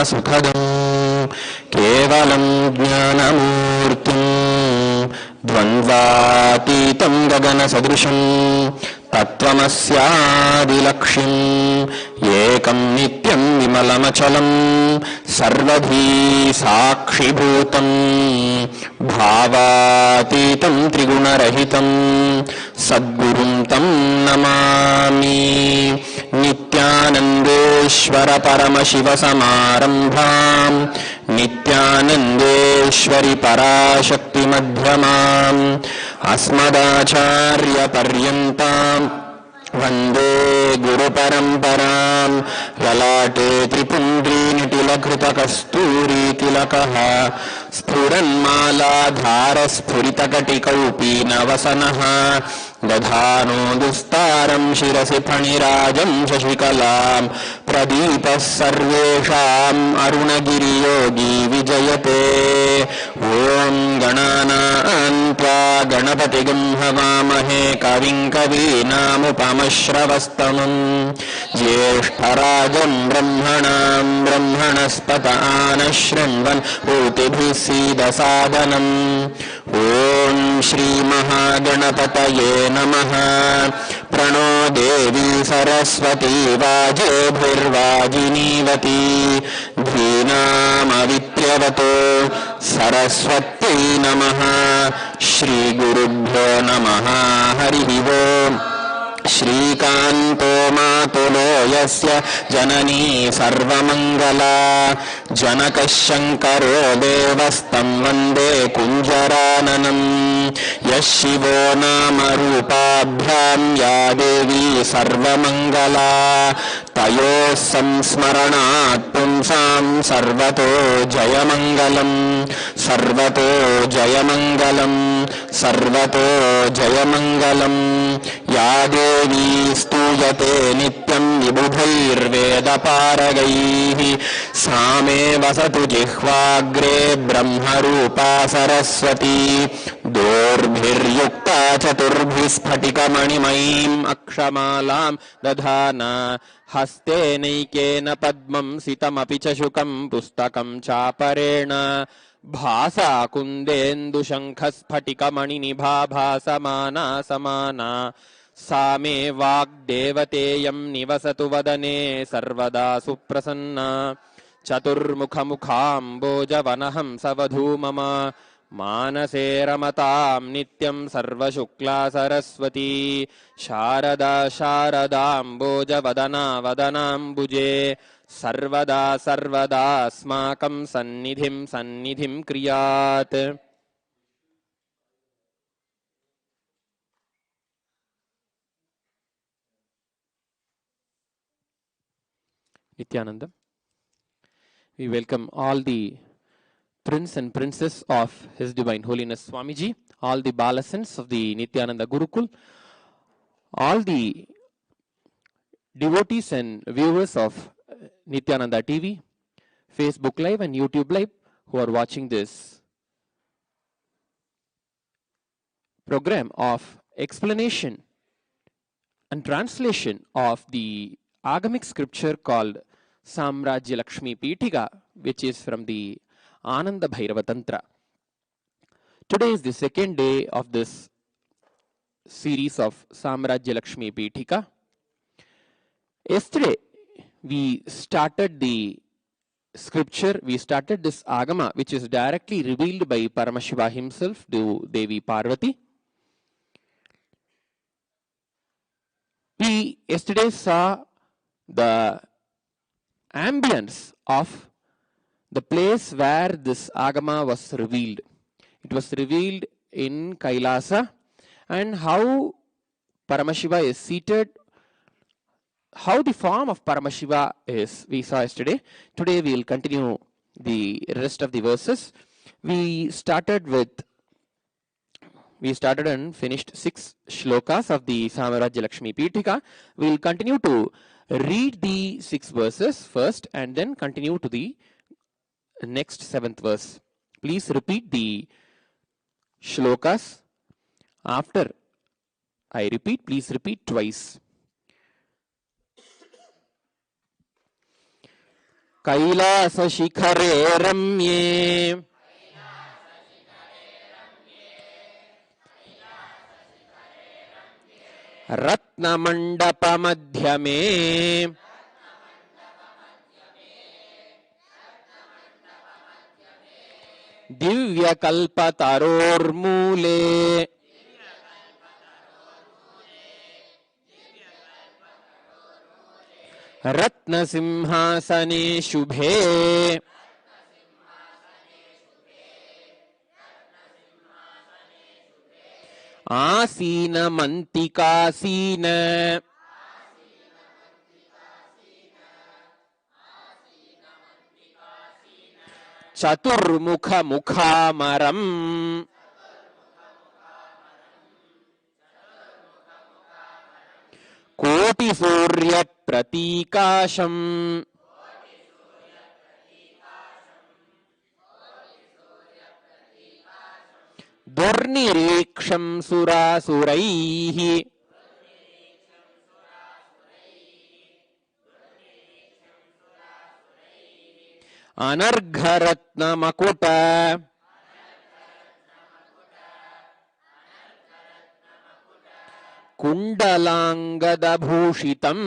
सुखदं केवलं ज्ञानमूर्तिं द्वन्द्वातीतं गगनसदृशं तत्त्वमस्यादिलक्ष्यम् एकं नित्यं विमलमचलं सर्वधी साक्षिभूतं भावातीतं त्रिगुणरहितं सद्गुरुं तं नमामि। नित्यानन्देश्वर परमशिवसमारम्भां नित्यानन्देश्वरि पराशक्तिमध्यमाम् अस्मदाचार्यपर्यन्तां वन्दे गुरुपरम्परां। ललाटे त्रिपुण्ड्रीनिटिलकृतकस्तूरीतिलकः स्फुरन्मालाधारस्फुरितकटिकौपीनवसनः दधानो दुस्तारं शिरसि फणिराजं शशिकलां प्रदीपः सर्वेषाम् अरुणगिरियोगी विजयते। ॐ गणानां त्वा गणपतिगं हवामहे कविं कवीनामुपमश्रवस्तमम् ज्येष्ठराजं ब्रह्मणां ब्रह्मणस्पत आनः शृण्वन् ऊतिभिः सीदसादनम्। ॐ श्रीमहागणपतये नमः। प्रणो देवी सरस्वती वाजेभिर्वाजिनीवती धीनामवित्र्यवतो सरस्वती नमः। श्रीगुरुभ्यो नमः। हरिः ओम्। श्रीकान्तो मातुलो यस्य जननी सर्वमङ्गला जनकः शङ्करो देवस्तं वन्दे कुञ्जराननम्। यः शिवो नाम रूपाभ्यां या देवी सर्वमङ्गला तयोः संस्मरणात् पुंसां सर्वतो जयमङ्गलम् सर्वतो जयमङ्गलम् सर्वतो जयमङ्गलम्। या देवी स्तूयते नित्यं विबुधैर्वेदपारगैः सा मे वसतु जिह्वाग्रे ब्रह्मरूपा सरस्वती। दोर्भिर्युक्ता चतुर्भिः स्फटिकमणिमयीम् अक्षमालां दधाना हस्ते नैकेन पद्मं सितमपि च शुकं पुस्तकं चापरेण भासा कुन्देन्दुशङ्खस्फटिकमणिनिभा भासमाना समाना सा मे वाग्देवतेयं निवसतु वदने सर्वदा सुप्रसन्ना। चतुर्मुखमुखाम्बोजवनहंसवधू मम मानसे रमतां नित्यं सर्वशुक्ला सरस्वती। शारदा शारदाम्बोजवदना वदनाम्बुजे सर्वदा सर्वदास्माकं सन्निधिं क्रियात्। Nityananda. We welcome all the prince and princess of His Divine Holiness Swamiji, all the Balasans of the Nityananda Gurukul, all the devotees and viewers of Nityananda TV, Facebook Live and YouTube Live who are watching this program of explanation and translation of the Agamic scripture called Samrajya Lakshmi Pitika, which is from the Ananda Bhairava Tantra. Today is the second day of this series of Samrajya Lakshmi Pitika. Yesterday we started the scripture, we started this Agama, which is directly revealed by Paramashiva himself to Devi Parvati. We yesterday saw the ambience of the place where this Agama was revealed. It was revealed in Kailasa, and how Paramashiva is seated, how the form of Paramashiva is, we saw yesterday. Today we will continue the rest of the verses. We started and finished 6 shlokas of the Samrajya Lakshmi Pitika. We will continue to read the 6 verses first and then continue to the next 7th verse. Please repeat the shlokas. After I repeat, please repeat twice. कैलासशिखरे रम्ये रत्नमण्डपमध्यमे दिव्यकल्पतरोर्मूले रत्नसिंहासने शुभे आसीनमन्तिकासीन चतुर्मुखमुखामरम् कोटिसूर्यप्रतीकाशम् दुर्निरीक्षं सुरासुरैः अनर्घरत्नमकुट कुण्डलाङ्गदभूषितम्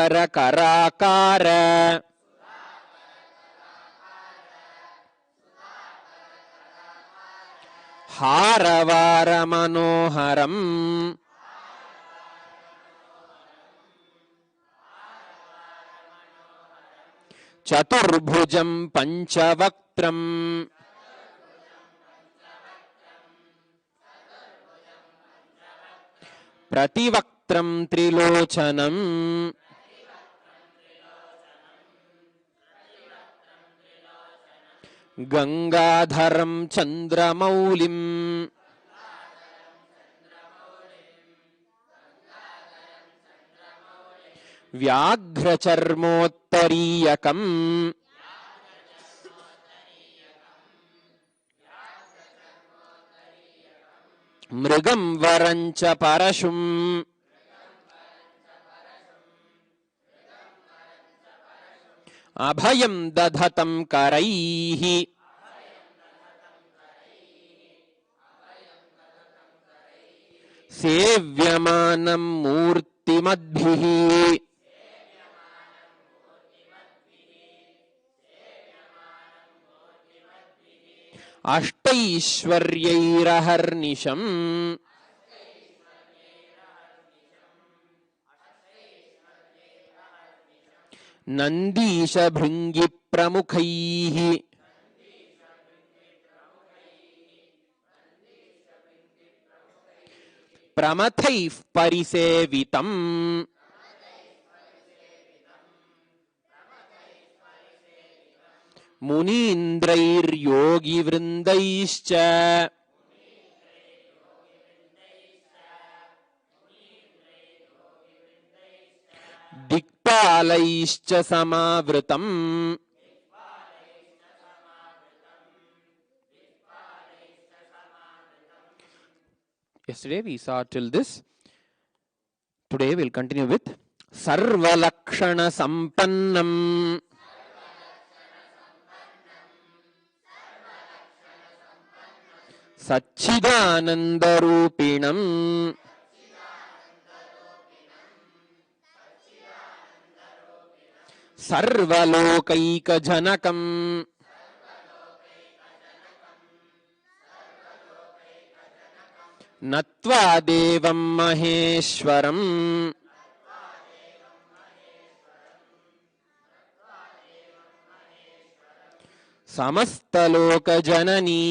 सुधाकरकराकार हारवारमनोहरम् चतुर्भुजं पंचवक्त्रम् प्रतिवक्त्रं त्रिलोचनम् गंगाधरं चंद्रमौलिम् व्याघ्रचर्मोत्तरीयकम् मृगं वरं च परशुम् अभयं दधतं करैः सेव्यमानं मूर्तिमद्भिः अष्टैश्वर्यैरहर्निशम् नन्दीशभृङ्गिप्रमुखैः प्रमथैः परिसेवितम् मुनीन्द्रैर्योगिवृन्दैश्च दिक्पालैश्च समावृतम् Yesterday we saw till this. Today we'll continue with Sarvalakshana Sampannam. Satchidanandarupinam Sarvalokaikajanakam नत्वा देवं महेश्वरम् समस्तलोकजननी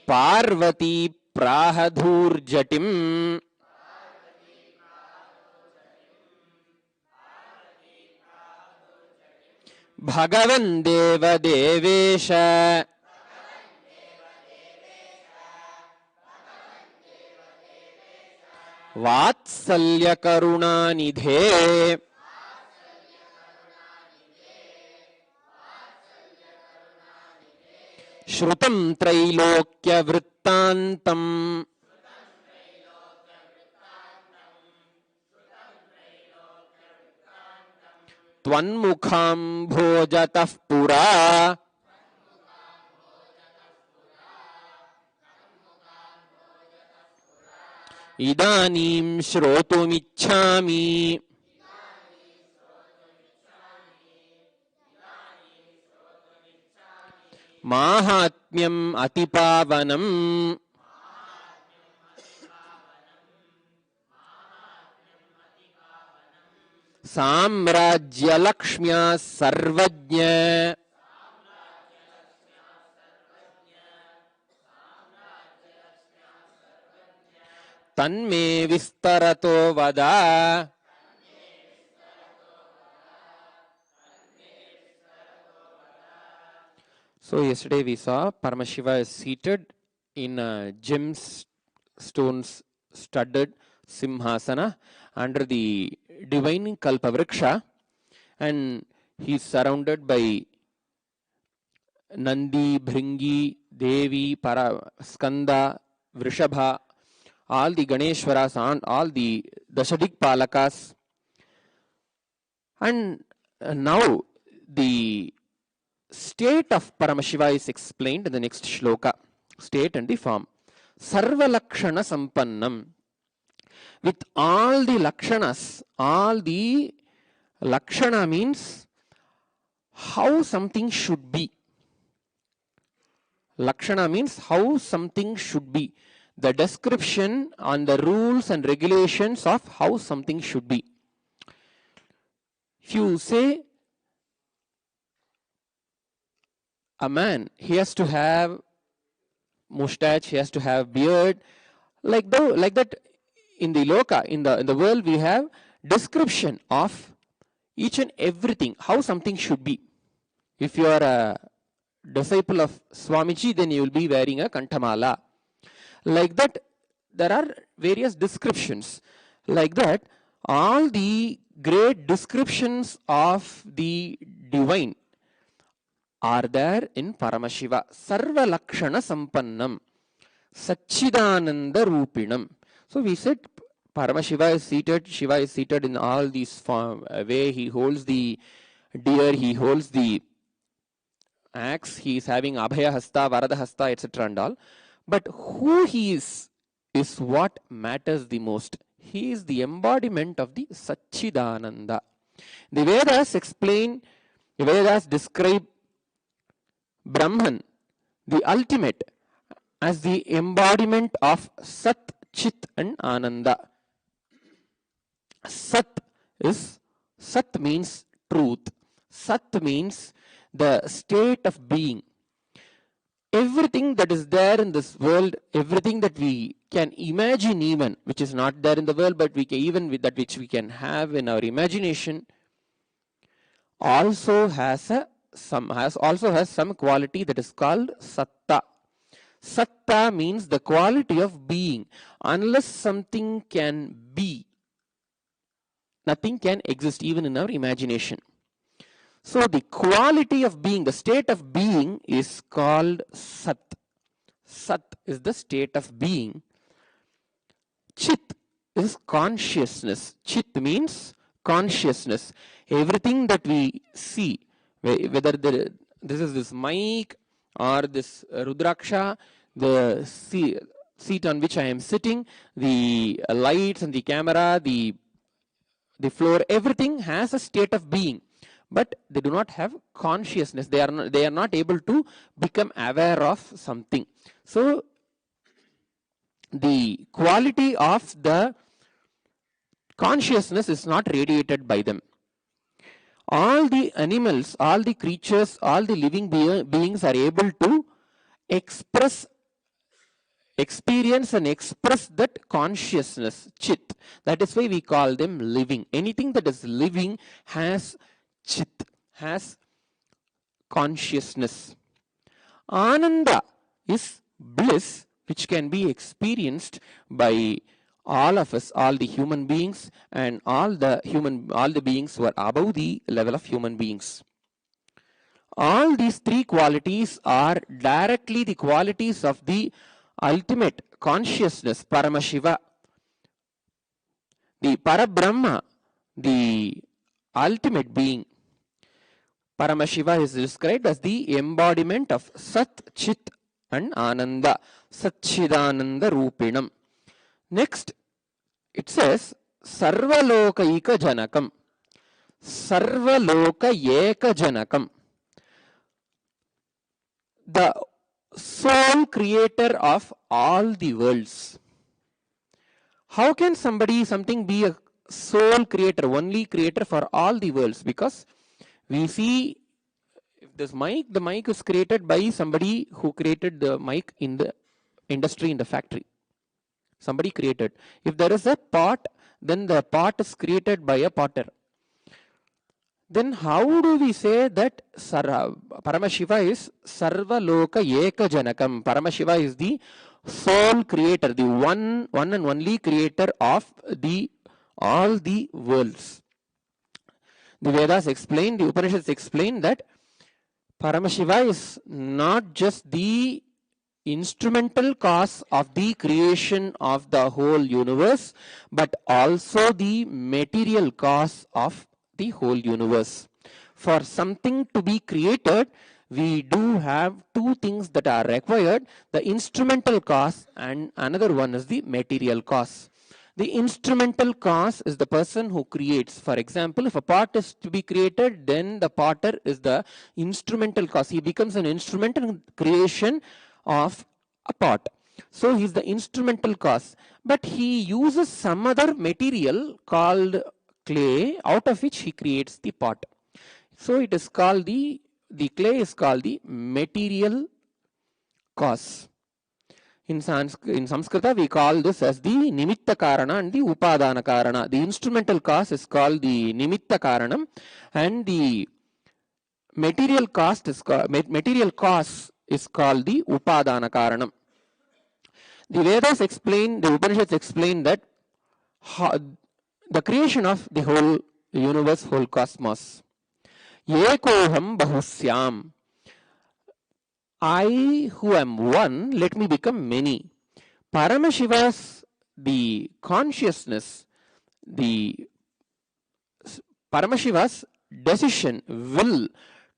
पार्वती प्राहधूर्जटिम् भगवन् देवदेवेश वात्सल्यकरुणानिधे Shrutam Trailokya Vrittantam Tvanmukham Bhojatah Pura Idanim Shrotumichhami Mahatmyam Atipavanam Samrajya Lakshmya Sarvajnya Tanme Vistarato Vada. So yesterday we saw Paramashiva is seated in a gemstones studded simhasana under the divine Kalpavriksha, and he is surrounded by Nandi, Bhringi, Devi, Skanda, Vrishabha, all the Ganeshwaras and all the Dashadik Palakas. And now the state of Paramashiva is explained in the next shloka. State and the form. Sarva Lakshana Sampannam. With all the Lakshanas, all the Lakshana means how something should be. Lakshana means how something should be. The description on the rules and regulations of how something should be. If you say a man, he has to have mustache, he has to have beard, like that in the loka, in the world we have description of each and everything, how something should be. If you are a disciple of Swamiji, then you will be wearing a Kanthamala. Like that, there are various descriptions. Like that, all the great descriptions of the divine are there in Paramashiva. Sarva Lakshana Sampannam, Satchidananda Rupinam. So we said Paramashiva is seated, Shiva is seated in all these form, way. He holds the deer, he holds the axe, he is having Abhaya Hasta, Varada Hasta, etc. and all. But who he is what matters the most. He is the embodiment of the Satchidananda. The Vedas explain, the Vedas describe Brahman, the ultimate, as the embodiment of Sat, Chit and Ananda. Sat means truth. Sat means the state of being. Everything that is there in this world, everything that we can imagine even, which is not there in the world, but we can, even with that which we can have in our imagination, also has some quality that is called Satta. Satta means the quality of being. Unless something can be, nothing can exist even in our imagination. So the quality of being, the state of being is called Sat. Sat is the state of being. Chit is consciousness. Chit means consciousness. Everything that we see, whether this is this mic or this Rudraksha, the seat on which I am sitting, the lights and the camera, the floor, everything has a state of being. But they do not have consciousness. They are not able to become aware of something. So the quality of the consciousness is not radiated by them. All the animals, all the creatures, all the living beings are able to experience and express that consciousness, Chit. That is why we call them living. Anything that is living has Chit, has consciousness. Ananda is bliss, which can be experienced by all of us, all the human beings, and all the beings who are above the level of human beings. All these three qualities are directly the qualities of the ultimate consciousness, Paramashiva, the Parabrahma, the ultimate being. Paramashiva is described as the embodiment of Sat, Chit and Ananda, Satchidananda Rupinam. Next, it says Sarvaloka Eka Janakam. Sarvaloka Eka Janakam. The sole creator of all the worlds. How can something be a sole creator, only creator for all the worlds? Because we see if this mic, the mic is created by somebody who created the mic in the industry, in the factory. Somebody created. If there is a pot, then the pot is created by a potter. Then how do we say that Paramashiva is Sarvaloka Eka Janakam? Paramashiva is the sole creator, the one and only creator of all the worlds. The Vedas explain, the Upanishads explain that Paramashiva is not just the instrumental cause of the creation of the whole universe, but also the material cause of the whole universe. For something to be created, we do have two things that are required, the instrumental cause and another one is the material cause. The instrumental cause is the person who creates. For example, if a pot is to be created, then the potter is the instrumental cause. He becomes an instrumental creation of a pot. So he is the instrumental cause. But he uses some other material called clay, out of which he creates the pot. So it is called the clay is called the material cause. In Sanskrita, we call this as the Nimitta Karana and the Upadana Karana. The instrumental cause is called the Nimitta Karanam, and the material cause is called the Upadana Karanam. The Vedas explain, the Upanishads explain that the creation of the whole universe, whole cosmos. Ekoham bahusyam. I who am one, let me become many. Paramashiva's, the consciousness, the Paramashiva's decision, will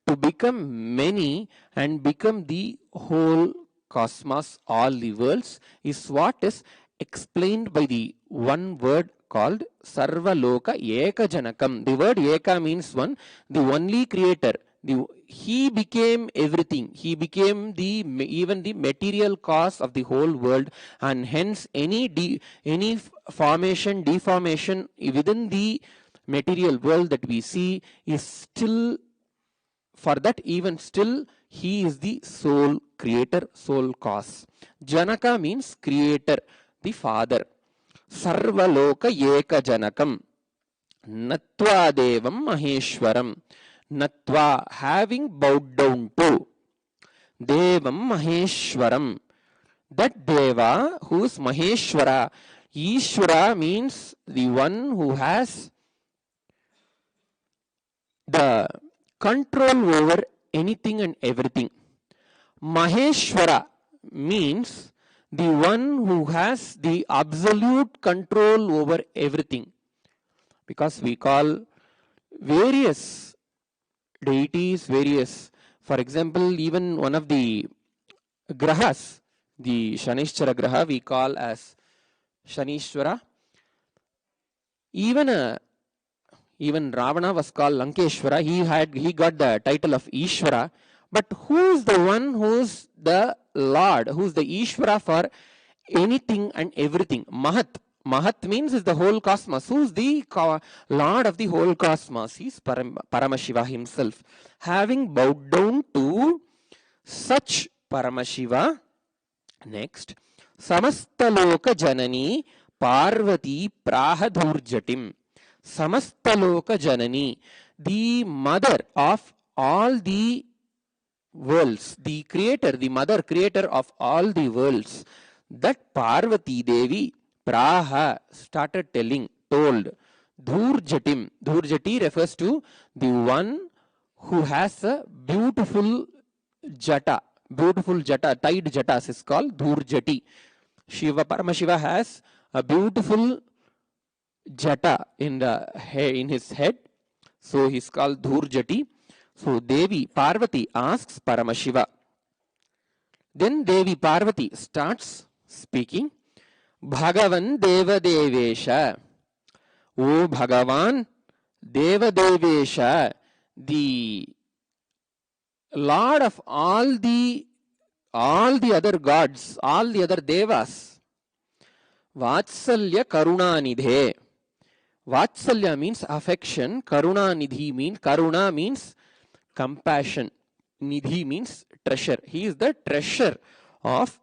to become many and become the whole cosmos, all the worlds, is what is explained by the one word called Sarvaloka Eka Janakam. The word Eka means one, the only creator. He became everything. He became even the material cause of the whole world, and hence any formation, deformation within the material world that we see is still, for that even still, he is the sole creator, sole cause. Janaka means creator, the father. Sarvaloka Eka Janakam. Natva Devam Maheshwaram. Natva, having bowed down to. Devam Maheshwaram. That Deva, who is Maheshwara. Ishwara means the one who has the control over anything and everything. Maheshwara means the one who has the absolute control over everything. Because we call various deities, for example, even one of the grahas, the Shanishchara graha, we call as Shanishwara. Even Ravana was called Lankeshwara. He got the title of Ishwara. But who is the one who is the Lord, who is the Ishwara for anything and everything? Mahat. Mahat means is the whole cosmos. Who is the Lord of the whole cosmos? He is Paramashiva himself. Having bowed down to such Paramashiva, next, Samastaloka Janani Parvati Prahadurjatim. Samastaloka Janani, the mother of all the worlds, the creator, the mother creator of all the worlds, that Parvati Devi, Praha, started told, Dhurjatim. Dhurjati refers to the one who has a beautiful jata, tied jatas is called Dhurjati. Paramashiva has a beautiful jata in his head, so he's called Dhurjati. So Devi Parvati asks Paramashiva. Then Devi Parvati starts speaking. Bhagavan Devadevesha. O Bhagavan Devadevesha, the Lord of all the other gods, all the other devas. Vatsalya Karunanidhe. Vatsalya means affection. Karuna means compassion. Nidhi means treasure. He is the treasure of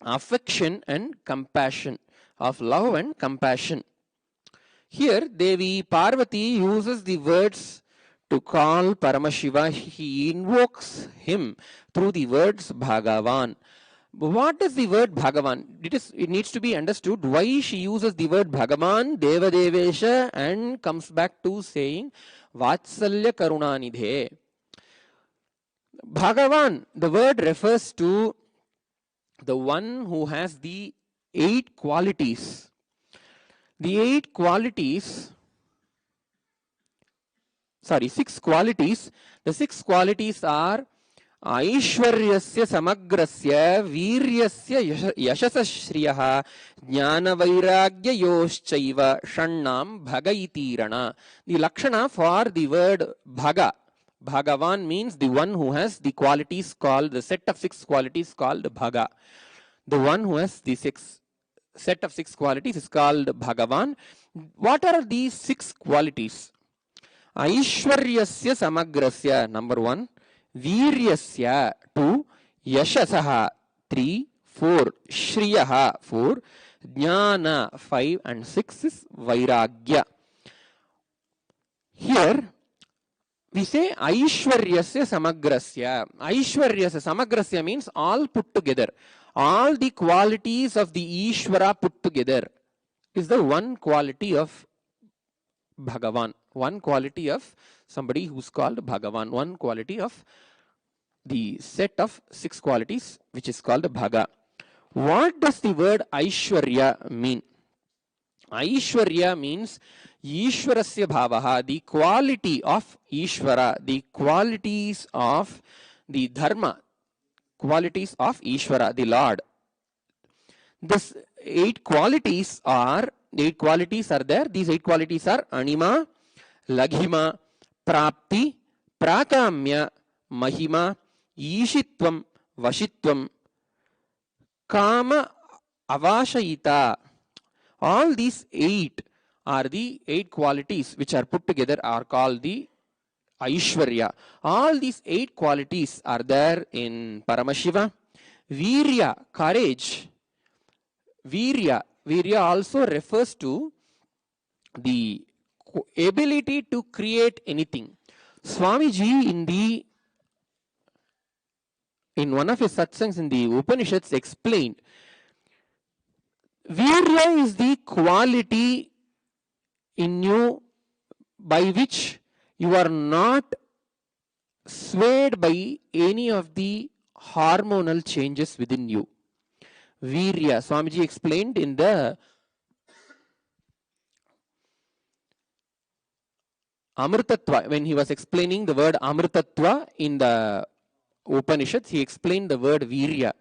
affection and compassion, of love and compassion. Here, Devi Parvati uses the words to call Paramashiva. He invokes him through the words Bhagavan. What is the word Bhagavan? It needs to be understood why she uses the word Bhagavan, Devadevesha, and comes back to saying Vatsalya Karunanidhe. Bhagavan, the word refers to the one who has the 8 qualities. The 6 qualities. The 6 qualities are Aishwaryasya Samagrasya Viryasya Yashasashriyah Jnana Yoschaiva Shannam Bhagaitirana. The Lakshana for the word Bhaga. Bhagavan means the one who has the qualities called, the set of 6 qualities called Bhaga. The one who has the set of 6 qualities is called Bhagavan. What are these 6 qualities? Aishwaryasya Samagrasya, number 1. Viryasya, 2. Yashasaha, 3. 4. Shriyaha, 4. Jnana, 5. And 6 is Vairagya. Here, we say Aishwaryasya Samagrasya. Aishwaryasya Samagrasya means all put together. All the qualities of the Ishvara put together is the one quality of Bhagavan. One quality of somebody who's called Bhagavan. One quality of the set of 6 qualities which is called Bhaga. What does the word Aishwarya mean? Aishwarya means Ishwarasya Bhavaha, the quality of Ishvara, the qualities of the Dharma, qualities of Ishvara, the Lord. This 8 qualities are there. These 8 qualities are Anima, Laghima, Prapti, Prakamya, Mahima, Ishitvam, Vashitvam, Kama, Avashayita. All these 8 are the 8 qualities which are put together are called the Aishwarya. All these 8 qualities are there in Paramashiva. Virya, courage. Virya also refers to the ability to create anything. Swamiji in one of his satsangs in the Upanishads explained, Virya is the quality in you by which you are not swayed by any of the hormonal changes within you. Virya, Swamiji explained in the Amritatva, when he was explaining the word Amritatva in the Upanishads, he explained the word Virya.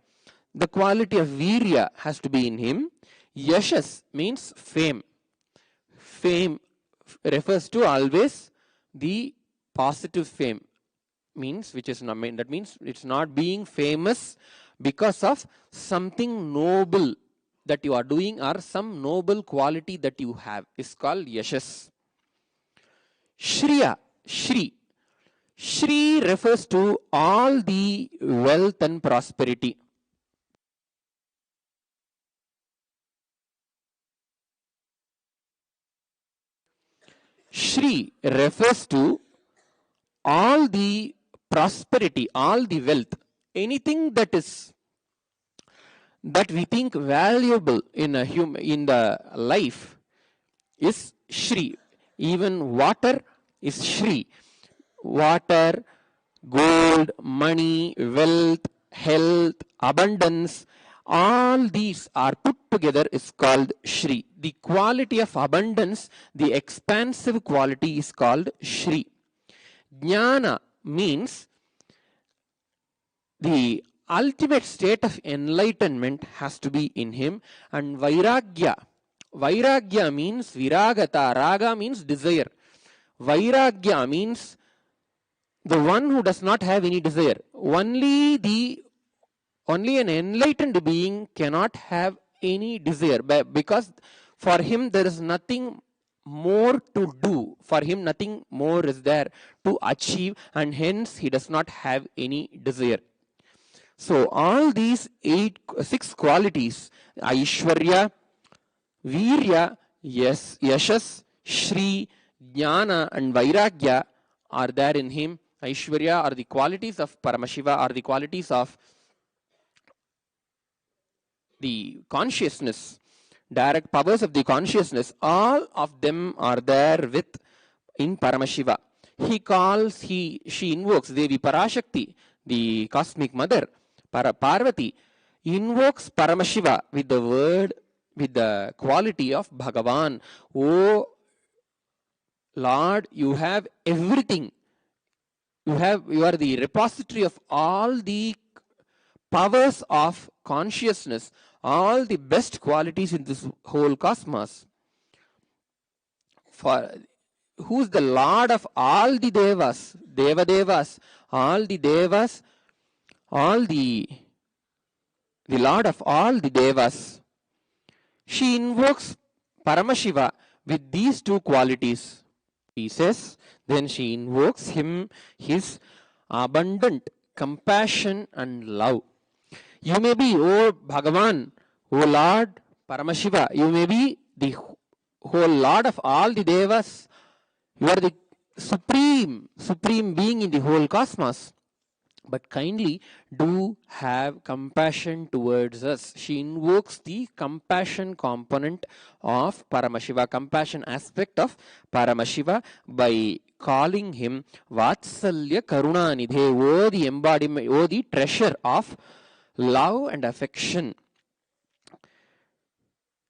The quality of Virya has to be in him. Yashas means fame. Fame refers to always the positive fame. That means it's not being famous because of something noble that you are doing or some noble quality that you have. Is called Yashas. Shriya, Shri. Shri refers to all the wealth and prosperity. Shri refers to all the prosperity, all the wealth, anything that we think valuable in the life is Shri. Even water is Shri. water, gold, money, wealth, health, abundance, all these are put together is called Shri. The quality of abundance, the expansive quality is called Shri. Jnana means the ultimate state of enlightenment has to be in him, and Vairagya. Vairagya means Viragata. Raga means desire. Vairagya means the one who does not have any desire. Only an enlightened being cannot have any desire, because for him there is nothing more to do. For him nothing more is there to achieve, and hence he does not have any desire. So all these 6 qualities, Aishwarya, Virya, Yashas, Shri, Jnana and Vairagya are there in him. Aishwarya are the qualities of Paramashiva, are the qualities of the consciousness, direct powers of the consciousness. All of them are there in Paramashiva. She invokes Devi Parashakti, the cosmic mother, Parvati, invokes Paramashiva with the quality of Bhagavan. Oh Lord, you have everything. You are the repository of all the powers of consciousness, all the best qualities in this whole cosmos. For who's the Lord of all the Devas, Devadevas, all the Devas, all the Lord of all the Devas. She invokes Paramashiva with these 2 qualities. He says, then she invokes him, his abundant compassion and love. You may be, O Bhagavan, O Lord Paramashiva, you may be the whole Lord of all the Devas. You are the supreme being in the whole cosmos. But kindly do have compassion towards us. She invokes the compassion component of Paramashiva, compassion aspect of Paramashiva, by calling him Vatsalya Karunanidhe, the embodiment, the treasure of love and affection.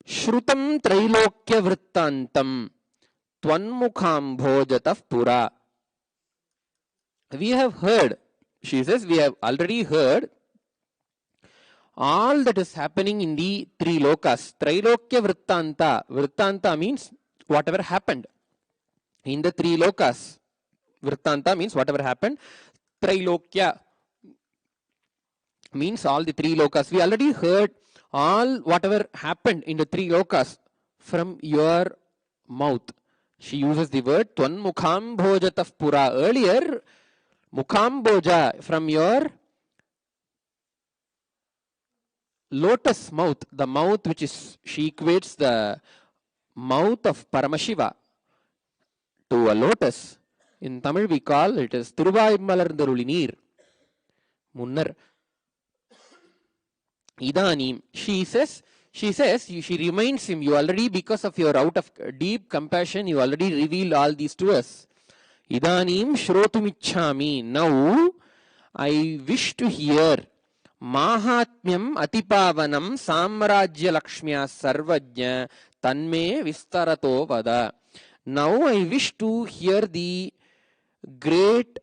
Shrutam Trailokya Vrittantam Tvanmukham Bhojatav Pura. We have heard, she says, we have already heard all that is happening in the 3 lokas. Trailokya Vrittanta. Vrittanta means whatever happened in the 3 lokas. Vrittanta means whatever happened. Trailokya means all the 3 lokas. We already heard all whatever happened in the 3 lokas from your mouth. She uses the word Tvanmukham Bhojatav Pura. Earlier, Mukhamboja, from your lotus mouth, the mouth which is, she equates the mouth of Paramashiva to a lotus. In Tamil we call it as Thiruvaimmalarndaruli Neer. Munnar. Idanim. She reminds him, you already, because of your out of deep compassion, you already revealed all these to us. Idanim shrotumichhami. Now I wish to hear Mahatmyam Atipavanam Samrajya Lakshmya Sarvajna Tanme Vistarato Vada. Now I wish to hear the great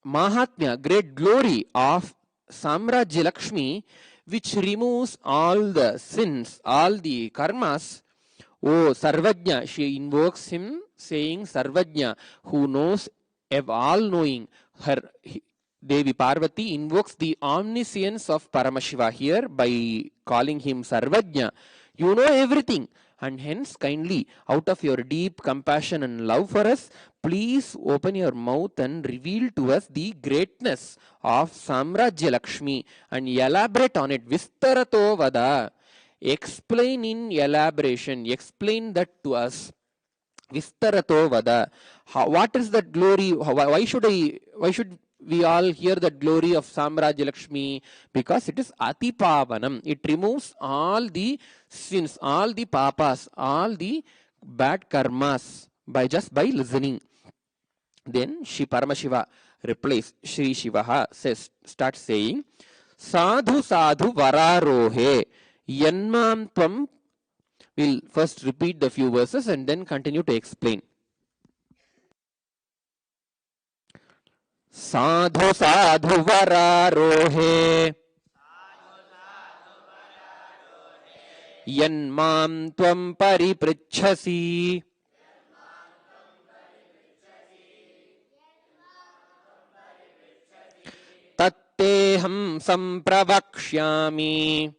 Mahatmya, great glory of Samrajya Lakshmi, which removes all the sins, all the karmas. Oh, Sarvajna, she invokes him, saying Sarvajna, who knows, all knowing. Her Devi Parvati invokes the omniscience of Paramashiva here by calling him Sarvajna. You know everything, and hence kindly, out of your deep compassion and love for us, please open your mouth and reveal to us the greatness of Samrajya Lakshmi and elaborate on it. Vistarato Vada. Explain in elaboration. Explain that to us. Vistarato Vada. What is that glory? Why should we all hear the glory of Samrajya Lakshmi? Because it is Atipavanam. It removes all the sins, all the papas, all the bad karmas by listening. Then Shri Paramashiva replies, Shri Shivaha starts saying, Sadhu Sadhu Vararohe Yanmam Tvam. We'll first repeat the few verses and then continue to explain. Sadhu Sadhu Vararohe Yanmam Tvam Paripritchasi Tatteham Sampravakshyami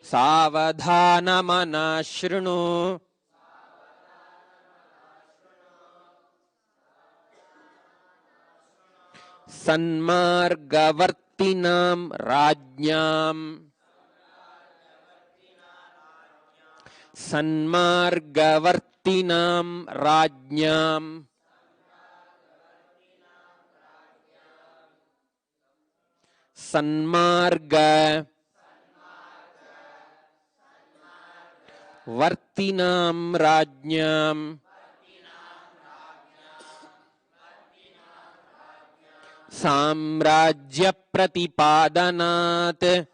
Savadhanamana Shrinu Sanmargavartinam Rajnyam Sanmargavartinam Rajnyam Sanmarga Vartinam Rajnyam Samrajya Pratipadanat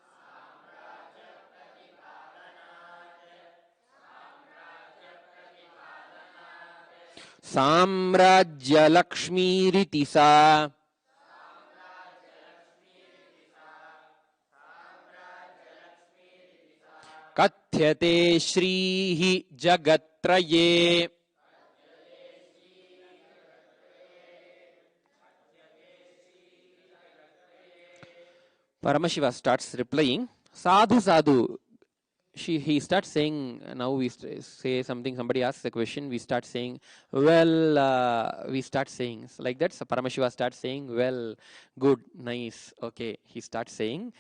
Samrajya Lakshmi Ritisa Kathyate Shrihi Jagatraye. Paramashiva starts replying, Sadhu Sadhu. He starts saying, now we say something, somebody asks a question, we start saying, well, we start saying, so like that, so Paramashiva starts saying, well, good, nice, okay. He starts saying,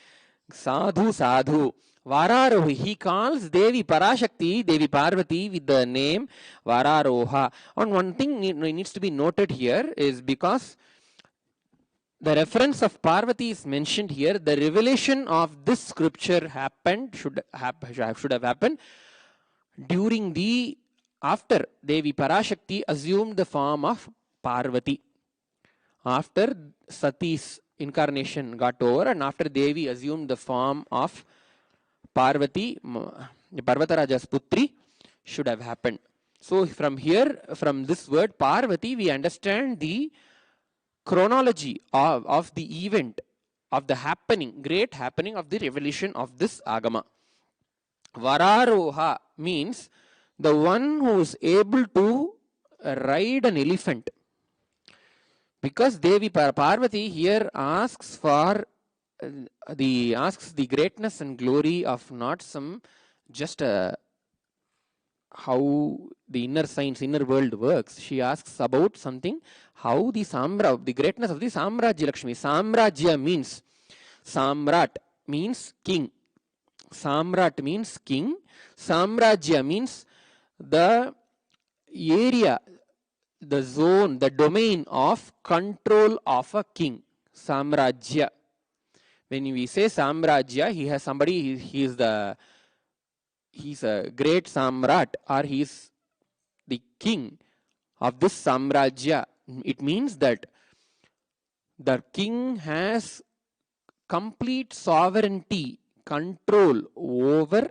Sadhu Sadhu. Vararohi. He calls Devi Parashakti, Devi Parvati with the name Vararoha. And one thing needs to be noted here is because the reference of Parvati is mentioned here, the revelation of this scripture happened, should have happened during after Devi Parashakti assumed the form of Parvati. After Sati's incarnation got over and after Devi assumed the form of Parvati, Parvataraja's Putri, should have happened. So from here, from this word Parvati, we understand the chronology of the event, of the happening, great happening of the revelation of this Agama. Vararoha means the one who is able to ride an elephant. Because Devi Parvati here asks for the greatness and glory of not some just how the inner science, inner world works. She asks about something, how the greatness of the Samrajya Lakshmi. Samrajya means, Samrat means king. Samrat means king. Samrajya means the area, the zone, the domain of control of a king. Samrajya. When we say Samrajya, he has somebody, he's a great Samrat, or he's the king of this Samrajya. It means that the king has complete sovereignty, control over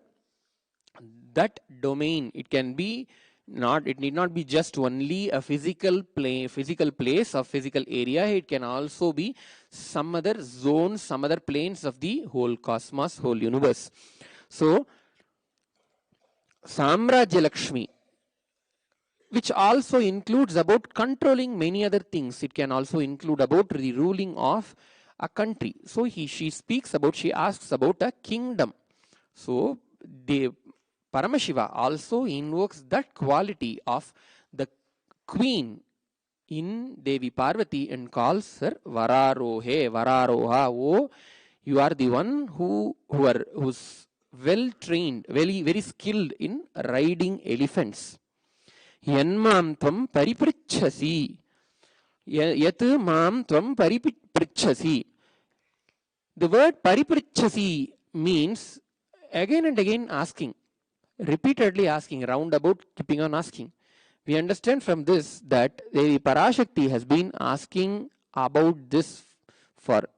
that domain. It can be it need not be just only a physical place or physical area. It can also be some other zones, some other planes of the whole cosmos, whole universe. So, Samrajya Lakshmi, which also includes about controlling many other things. It can also include about the ruling of a country. So she asks about a kingdom. So the Paramashiva also invokes that quality of the queen in Devi Parvati and calls her Vararohe, Vararoha. Oh, you are the one who's well trained, very skilled in riding elephants. Yanmam tvam paripritchasi. Yat mam tvam paripritchasi. The word paripritchasi means again and again asking, repeatedly asking, roundabout keeping on asking. We understand from this that Devi Parashakti has been asking about this for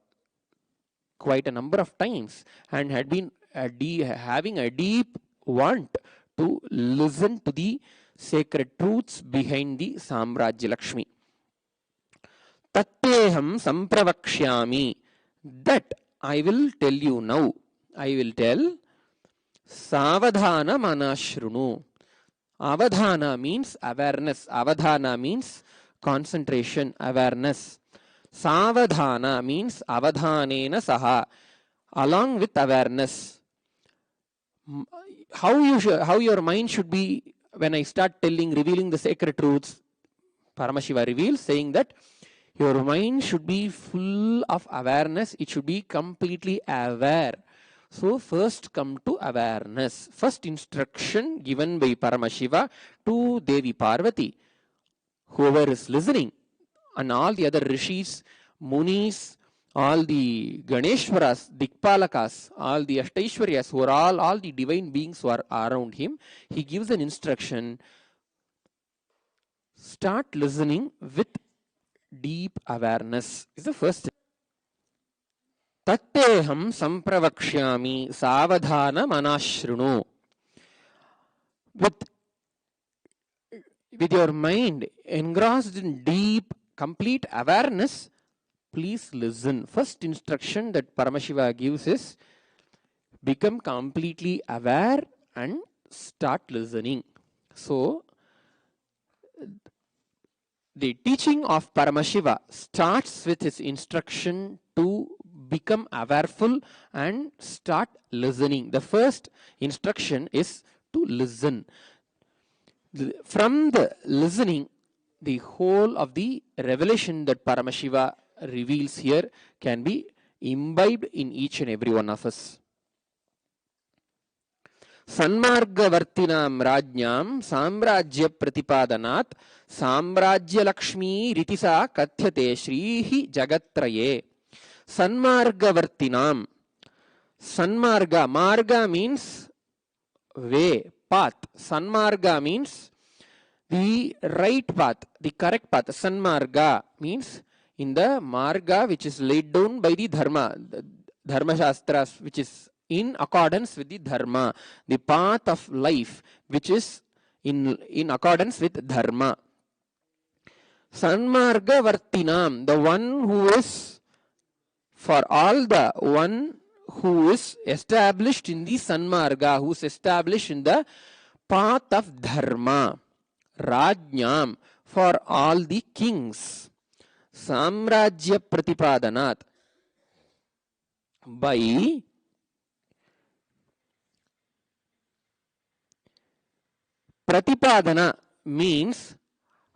quite a number of times and had been having a deep want to listen to the sacred truths behind the Samrajya Lakshmi. Tatteham sampravakshyami, that I will tell you now. I will tell Savadhana manashrunu. Avadhana means awareness. Avadhana means concentration, awareness. Savadhana means avadhanena saha, along with awareness. How your mind should be when I start revealing the sacred truths. Paramashiva reveals, saying that your mind should be full of awareness. It should be completely aware. So first come to awareness. First instruction given by Paramashiva to Devi Parvati. Whoever is listening, and all the other rishis, munis, all the Ganeshwaras, Dikpalakas, all the Ashtaishwaryas, who are all the divine beings who are around him, he gives an instruction. Start listening with deep awareness is the first. Tatteham sampravakshyami savadhana manashrunu. With your mind engrossed in deep, complete awareness, please listen. First instruction that Paramashiva gives is become completely aware and start listening. So, the teaching of Paramashiva starts with his instruction to become awareful and start listening. The first instruction is to listen. From the listening, the whole of the revelation that Paramashiva reveals here can be imbibed in each and every one of us. Sanmargavartinam rajnyam samrajya pratipadanat samrajya lakshmi ritisa kathyate shrihi jagatraye. Sanmargavartinam. Sanmarga. Marga means way, path. Sanmarga means the right path, the correct path. Sanmarga means in the marga which is laid down by the dharma, the dharma shastras, which is in accordance with the dharma, the path of life which is in accordance with dharma. Sanmarga Vartinam, the one who is for all, the one who is established in the Sanmarga, who is established in the path of dharma. Rajnyam, for all the kings. Samrajya Pratipadanat, by Pratipadana means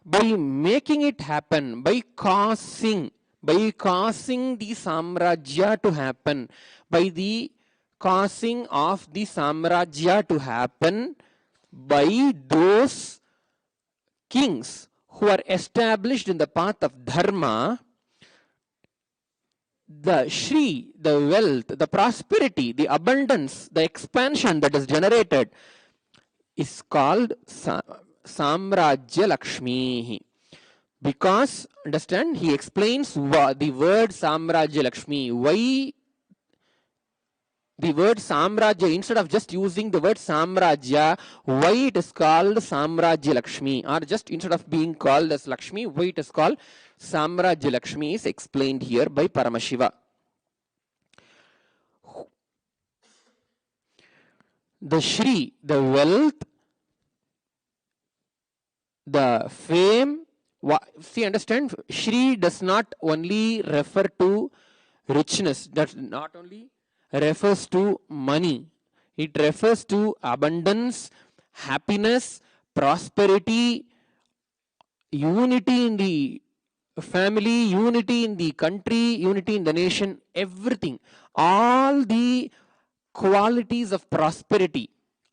by making it happen, by causing the Samrajya to happen, by the causing of the Samrajya to happen by those kings who are established in the path of dharma. The Shri, the wealth, the prosperity, the abundance, the expansion that is generated is called Samrajya Lakshmi. Because, understand, he explains the word Samrajya Lakshmi. Why the word Samrajya, instead of just using the word Samrajya, why it is called Samrajya Lakshmi? Or just instead of being called as Lakshmi, why it is called Samrajya Lakshmi is explained here by Paramashiva. The Shri, the wealth, the fame. See, understand, Shri does not only refer to richness, that not only refers to money, it refers to abundance, happiness, prosperity, unity in the family, unity in the country, unity in the nation, everything. All the qualities of prosperity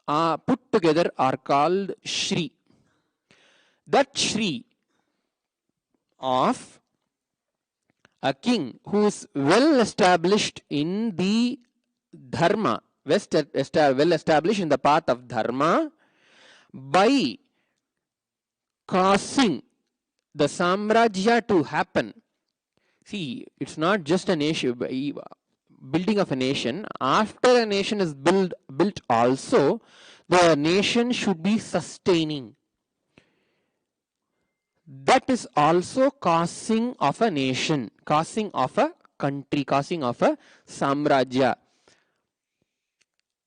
put together are called Shri. That Shri of a king who is well established in the dharma, well established in the path of dharma, by causing the Samrajya to happen. See, it's not just a nation, building of a nation. After a nation is built also, the nation should be sustaining. That is also causing of a nation, causing of a country, causing of a Samrajya.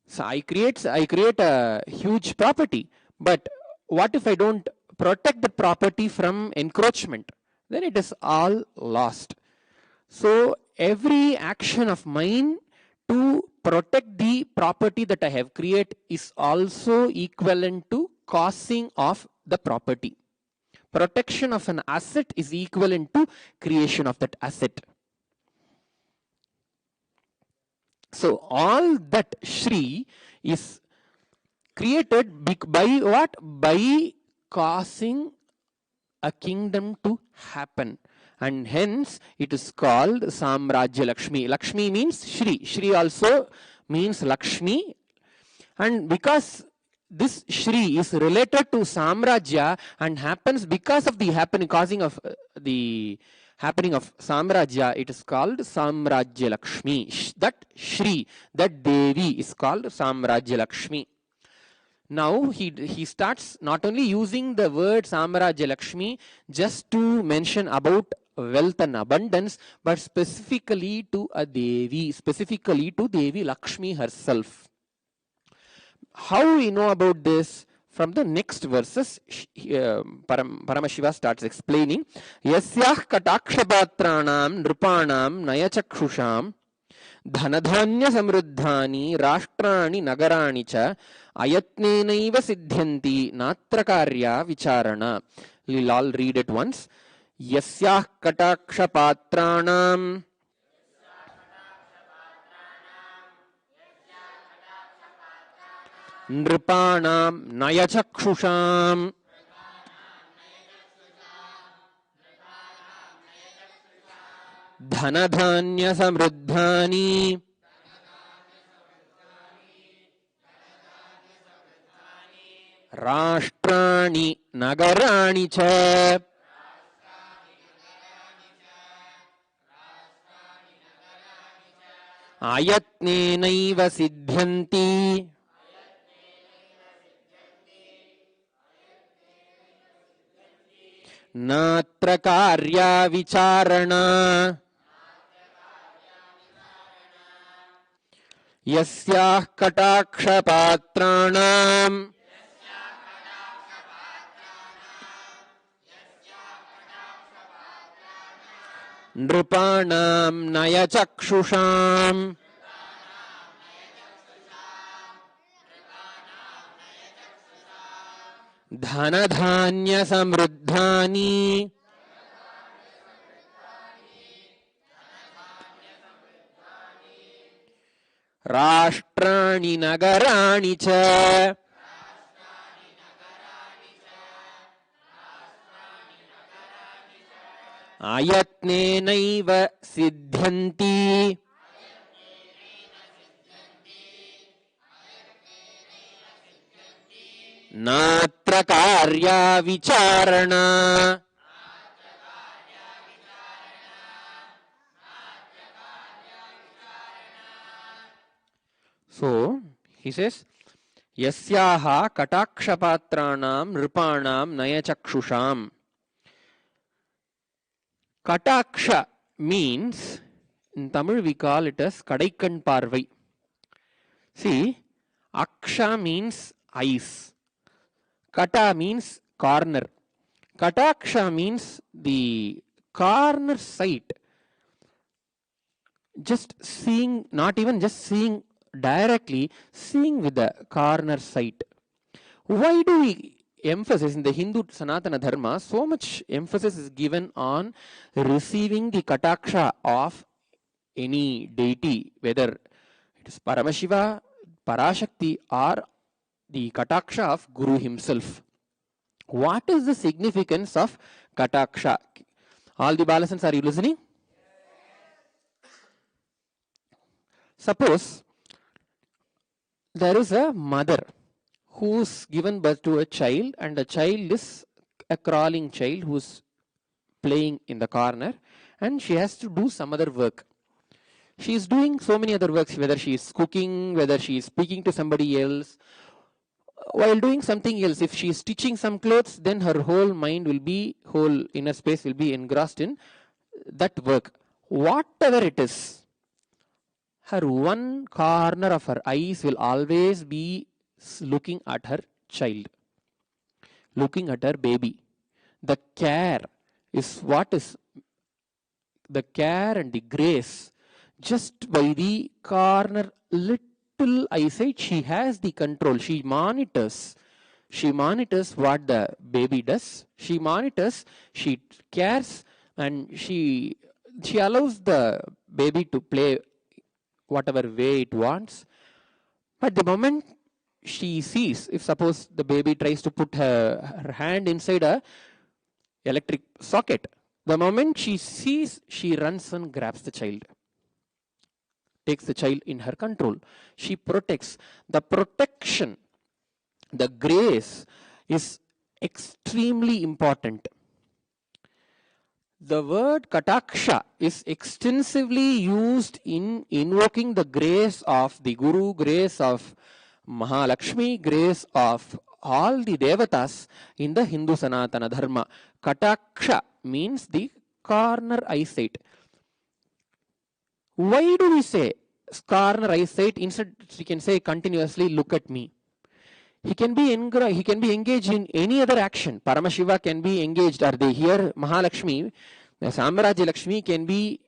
So I create a huge property, but what if I don't protect the property from encroachment? Then it is all lost. So every action of mine to protect the property that I have created is also equivalent to causing of the property. Protection of an asset is equivalent to creation of that asset. So all that Shri is created by what? By causing a kingdom to happen. And hence it is called Samrajya Lakshmi. Lakshmi means Shri. Shri also means Lakshmi. And because this Shri is related to Samrajya and happens because of the causing of the happening of Samrajya, it is called Samrajya Lakshmi. That Shri, that Devi is called Samrajya Lakshmi. Now he starts not only using the word Samrajya Lakshmi just to mention about wealth and abundance, but specifically to a Devi, specifically to Devi Lakshmi herself. How we know about this? From the next verses, Paramashiva starts explaining, Yasyah katakshabatranam nrupanam nayachakshusham dhanadhanya samruddhani rashtrani nagarani cha ayatnenaiva siddhyanti natrakarya vicharana. We'll all read it once. Yasyah kataksha nripanam nayachakshusham dhanadhanya samruddhani rashtrani nagarani cha ayatnenaiva siddhyanti natra karya vicharana. Yasyah kataksha patranam nrupanam nayachakshusham dhanadhanya samruddhani rashtrani nagarani cha ayatnenaiva siddhyanti natra karya vicharana. So he says, Yasyaha kataksha-patranam nripanam nayachakshusham. Kataksha means, in Tamil we call it as Kadaikan Parvai. See, Aksha means eyes. Kata means corner. Kataksha means the corner sight. Just seeing, not even just seeing directly, seeing with the corner sight. Why do we emphasize in the Hindu Sanatana Dharma, so much emphasis is given on receiving the Kataksha of any deity, whether it is Paramashiva, Parashakti, or the Kataksha of Guru himself. What is the significance of Kataksha? All the Balasans, are you listening? Suppose there is a mother who's given birth to a child, and the child is a crawling child who's playing in the corner, and she has to do some other work. She is doing so many other works, whether she is cooking, whether she is speaking to somebody else. While doing something else, if she is stitching some clothes, then her whole mind will be, whole inner space will be engrossed in that work. Whatever it is, her one corner of her eyes will always be looking at her child, looking at her baby. The care is what is the care and the grace. Just by the corner little eyesight, she has the control. She monitors what the baby does. She monitors, she cares, and she allows the baby to play whatever way it wants. But the moment she sees, if suppose the baby tries to put her hand inside a electric socket, the moment she sees, she runs and grabs the child, takes the child in her control. She protects. The protection, the grace is extremely important. The word kataksha is extensively used in invoking the grace of the Guru, grace of Mahalakshmi, grace of all the devatas in the Hindu Sanatana Dharma. Kataksha means the corner eyesight. Why do we say corner eyesight? Instead, we can say continuously, look at me. He can be engaged in any other action. Paramashiva can be engaged. Are they here? Mahalakshmi, Samrajya Lakshmi can be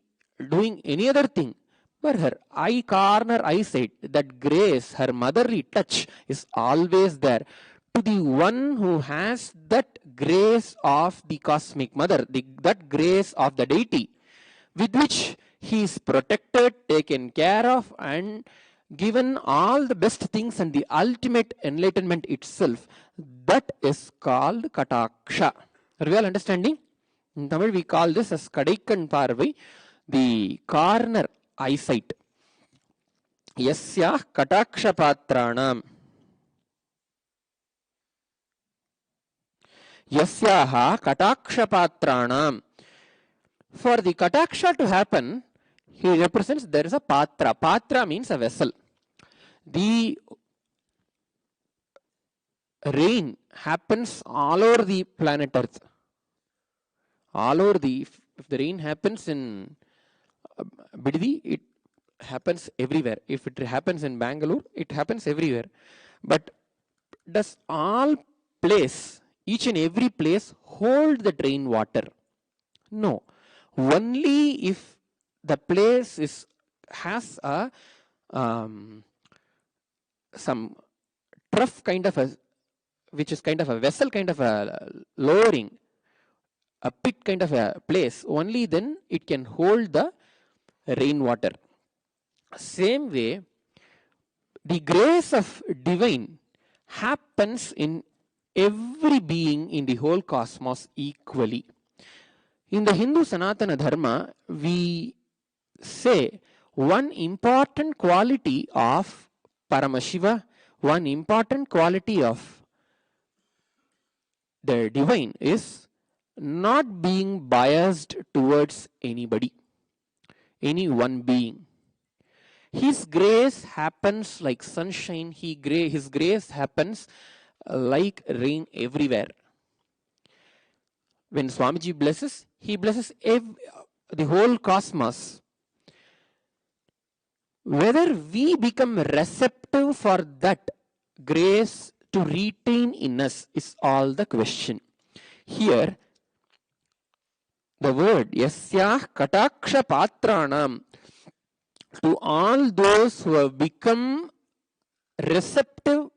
doing any other thing. But her corner eyesight, that grace, her motherly touch is always there. To the one who has that grace of the cosmic mother, that grace of the deity, with which he is protected, taken care of, and given all the best things and the ultimate enlightenment itself, that is called kataksha. Are we all understanding? In Tamil we call this as kadaikan parvai, the corner eyesight. Yasya kataksha patranam. Yasyaha kataksha patranam. For the kataksha to happen, he represents, there is a patra. Patra means a vessel. The rain happens all over the planet Earth. All over if the rain happens in Biddi, it happens everywhere. If it happens in Bangalore, it happens everywhere. But does all place, each and every place, hold the rainwater? No. Only if the place has a some trough kind of a, which is kind of a vessel kind of a lowering, a pit kind of a place, only then it can hold the rainwater. Same way, the grace of divine happens in every being in the whole cosmos equally. In the Hindu Sanatana Dharma, we say one important quality of Paramashiva, one important quality of the divine is not being biased towards anybody, any one being. His grace happens like sunshine. His grace happens like rain everywhere. When Swamiji blesses, he blesses the whole cosmos. Whether we become receptive for that grace to retain in us is all the question. Here, the word yasyah kataksha patranam, to all those who have become receptive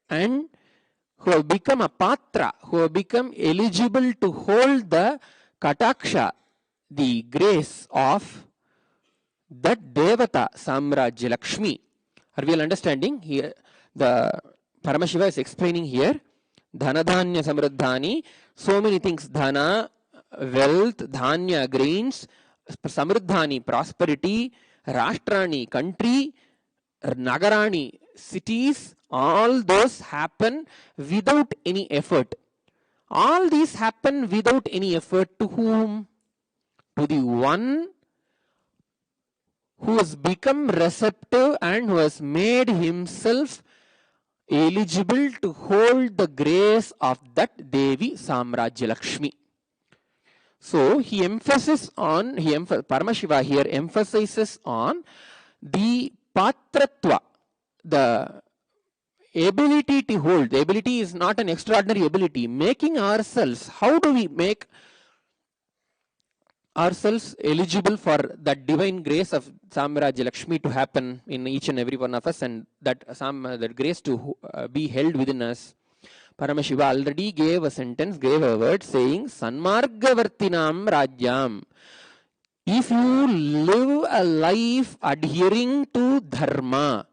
and who have become a patra, who have become eligible to hold the kataksha, the grace of that devata Samrajya Lakshmi. Are we all understanding? Here, the Paramashiva is explaining here, dhana dhanya samruddhani, so many things, dhana, wealth, dhanya, grains, samruddhani, prosperity, rashtrani, country, nagarani, cities, all those happen without any effort. All these happen without any effort to whom? To the one who has become receptive and who has made himself eligible to hold the grace of that Devi Samrajya Lakshmi. So he emphasizes on, Paramashiva here emphasizes on the patratva, the ability to hold. The ability is not an extraordinary ability. Making ourselves, how do we make ourselves eligible for that divine grace of Samrajya Lakshmi to happen in each and every one of us, and that grace to be held within us? Paramashiva already gave a sentence, gave a word saying, Sanmargavartinam Rajyam. If you live a life adhering to dharma,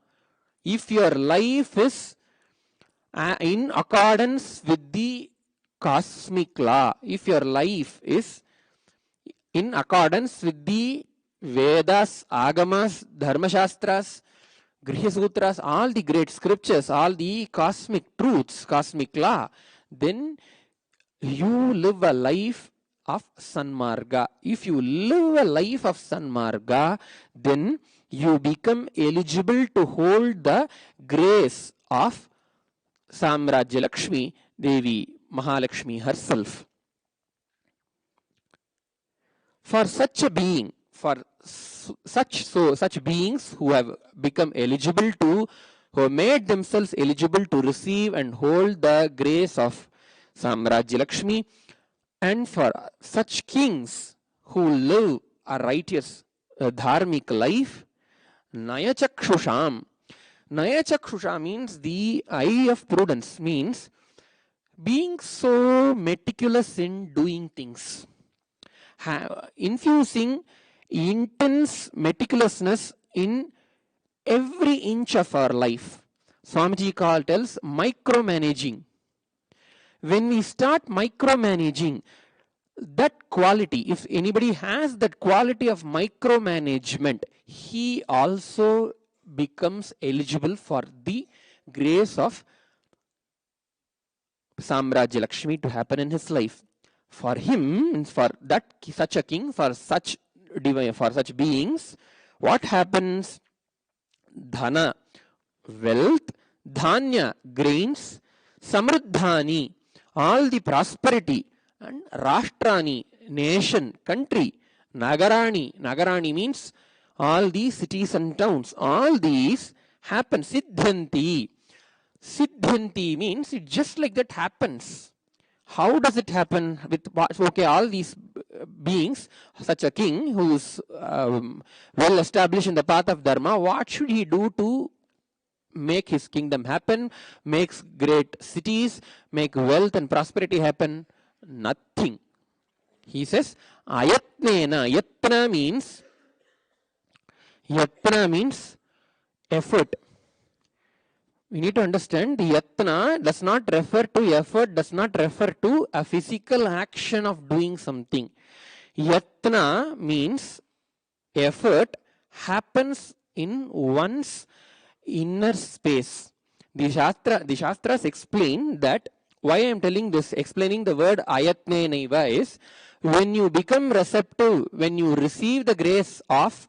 if your life is in accordance with the cosmic law, if your life is in accordance with the Vedas, Agamas, Dharma Shastras, Griha Sutras, all the great scriptures, all the cosmic truths, cosmic law, then you live a life of Sanmarga. If you live a life of Sanmarga, then you become eligible to hold the grace of Samrajya Lakshmi, Devi Mahalakshmi herself. For such a being, for such beings who have become eligible to, who have made themselves eligible to receive and hold the grace of Samrajya Lakshmi, and for such kings who live a righteous dharmic life, Nayachakshusham. Nayachakshusha means the eye of prudence, means being so meticulous in doing things, infusing intense meticulousness in every inch of our life. Swamiji tells micromanaging. When we start micromanaging, that quality, if anybody has that quality of micromanagement, he also becomes eligible for the grace of Samrajya Lakshmi to happen in his life. For him, for that such a king, for such beings, what happens? Dhana, wealth, dhanya, grains, samruddhani, all the prosperity, and rashtrani, nation, country, nagarani means all these cities and towns, all these happen. Siddhanti means it just like that happens. How does it happen with, okay, all these beings, such a king who is well established in the path of dharma, what should he do to make his kingdom happen, makes great cities, make wealth and prosperity happen? Nothing. He says, ayatnena. Yatna means effort. We need to understand the yatna does not refer to effort, does not refer to a physical action of doing something. Yatna means effort happens in one's inner space. The Shastras explain that. Why I am telling this, explaining the word ayatne naiva is, when you become receptive, when you receive the grace of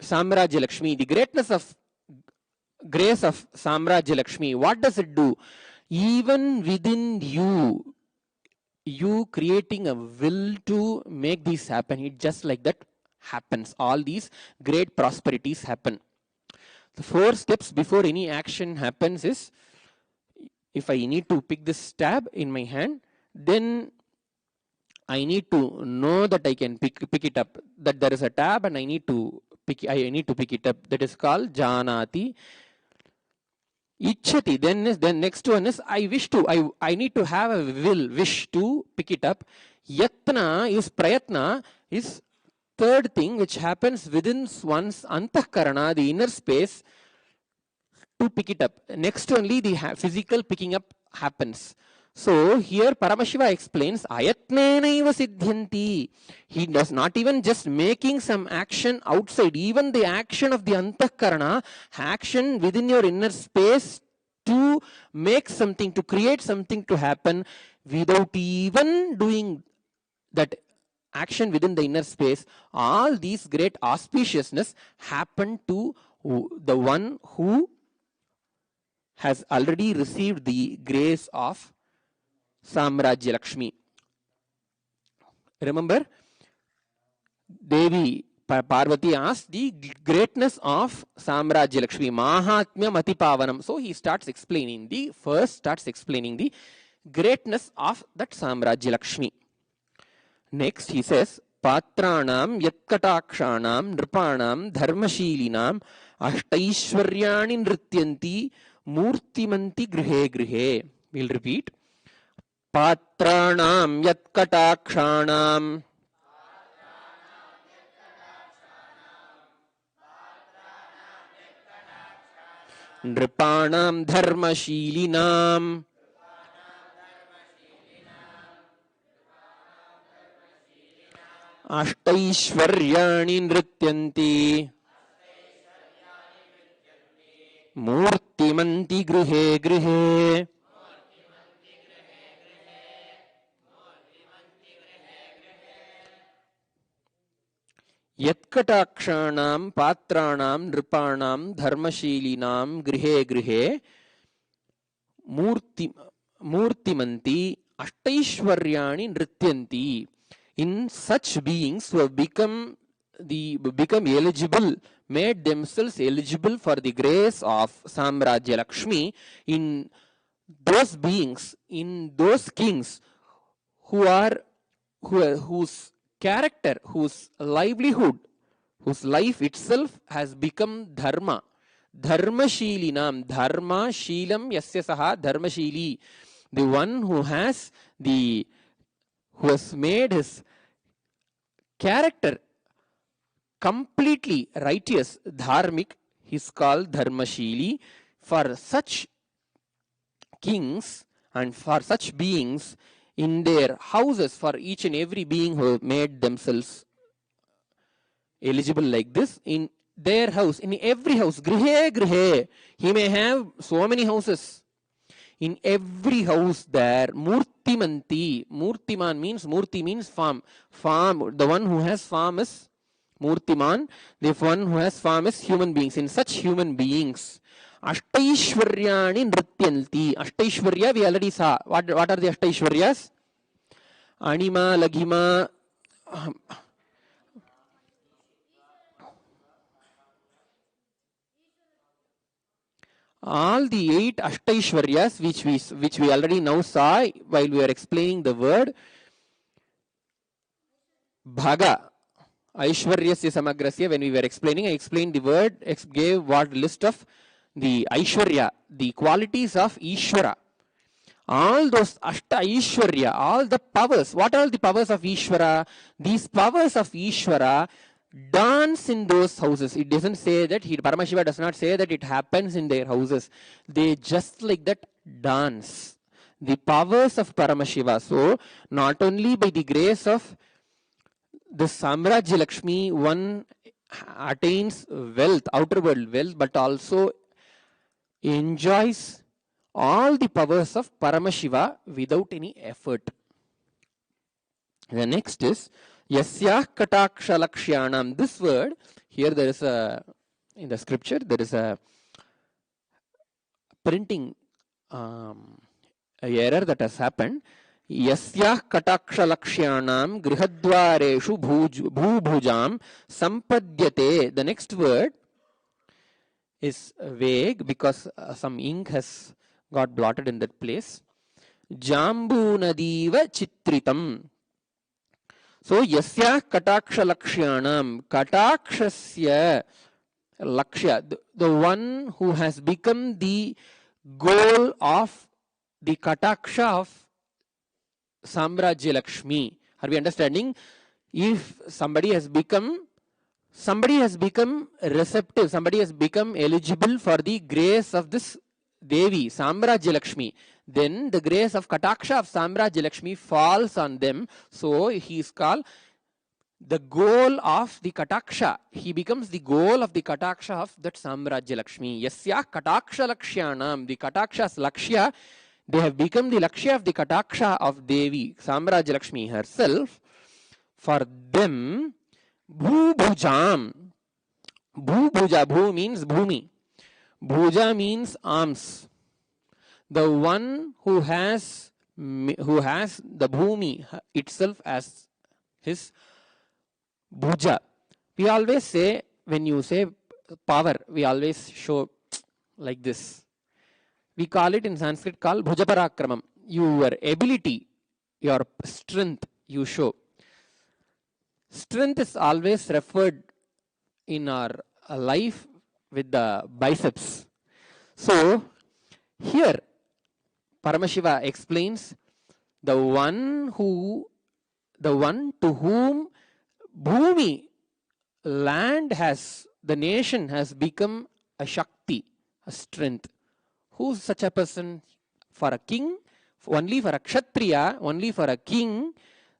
Samrajya Lakshmi, the greatness of grace of Samrajya Lakshmi, what does it do? Even within you creating a will to make this happen, it just like that happens. All these great prosperities happen. The 4 steps before any action happens is, if I need to pick this tab in my hand, then I need to know that I can pick it up, that there is a tab and I need to pick it up. That is called janati. Ichchati, then next one is I need to have a wish to pick it up. Yatna is prayatna, is third thing which happens within one's antahkarana, the inner space, to pick it up. Next only the physical picking up happens. So here Paramashiva explains, ayatnenaiva siddhyanti. He does not even just making some action outside, even the action of the antahkarana, action within your inner space to make something, to create something to happen, without even doing that action within the inner space, all these great auspiciousness happen to the one who has already received the grace of Samrajya Lakshmi. Remember, Devi Parvati asked the greatness of Samrajya Lakshmi, Mahatmya Matipavanam. So he starts explaining the greatness of that Samrajya Lakshmi. Next he says, Patranam Yatkatakshanam Nripanam Dharmashilinam Ashtaishwaryani Nrityanti Murtimanti Grihe Grihe. We'll repeat. Patranam Yatkatakshanam Nripanam Dharmashilinam Ashtaishwaryani Nrityanti Murtimanti Grihe Grihe. Yatkatakshanam Patranam Nripanam Dharmashilinam Grihe Grihe Murtimanti Ashtaishwaryani Nrityanti. In such beings who have become eligible, made themselves eligible for the grace of Samrajya Lakshmi, in those beings, in those kings whose character, whose livelihood, whose life itself has become dharma. Dharmashilinam, dharma shilam yasya saha dharmashili. The one who has made his character completely righteous, dharmic, he is called dharmashili. For such kings and for such beings, in their houses, for each and every being who made themselves eligible like this, in their house, in every house, grihe grihe, he may have so many houses. In every house there, Murtimanti, Murtiman means, Murti means farm. Farm, the one who has farm is Murtiman, the one who has farm is human beings. In such human beings, Ashtaishwaryani Nrityanti. Ashtaishwarya we already saw. What are the Ashtaishwaryas? Anima, Laghima, all the 8 Ashtaishwaryas which we already now saw while we were explaining the word Bhaga. Aishwaryasya Samagrasya, when we were explaining, I explained the word, gave what list of the Aishwarya, the qualities of Ishvara. All those Ashta Ishwarya, all the powers. What are the powers of Ishvara? These powers of Ishvara dance in those houses. It doesn't say that, Paramashiva does not say that it happens in their houses. They just like that dance. The powers of Paramashiva. So, not only by the grace of the Samrajya Lakshmi, one attains wealth, outer world wealth, but also enjoys all the powers of Paramashiva without any effort. The next is Yasyah Kataksha Lakshanam. This word, here there is in the scripture, there is a printing error that has happened. Yasyah Kataksha Lakshanam Grihadwareshu Bhubhujam Sampadyate. The next word is vague because some ink has got blotted in that place. Jambu Nadiva Chitritam. So, Yasyah Kataksha Lakshanam. Katakshasya Lakshya. The one who has become the goal of the Kataksha of Samrajya Lakshmi. Are we understanding? If somebody has become receptive, somebody has become eligible for the grace of this Devi, Samrajya Lakshmi, then the grace of Kataksha of Samrajya Lakshmi falls on them. So he is called the goal of the Kataksha. He becomes the goal of the Kataksha of that Samrajya Lakshmi. Yasya Kataksha Lakshanam. The Kataksha's Lakshya, They have become the Lakshya of the Kataksha of Devi, Samrajya Lakshmi herself. For them, Bhu Bhujam. Bhu Bhuja, Bhu means Bhumi. Bhuja means arms. The one who has the Bhumi itself as his Bhuja. We always say, when you say power, we always show like this. We call it in Sanskrit called Bhujaparakramam. Your ability, your strength you show. Strength is always referred in our life with the biceps. So here Paramashiva explains the one to whom Bhumi, land has, the nation has become a Shakti, a strength. Who's such a person? For a king, only for a Kshatriya, only for a king,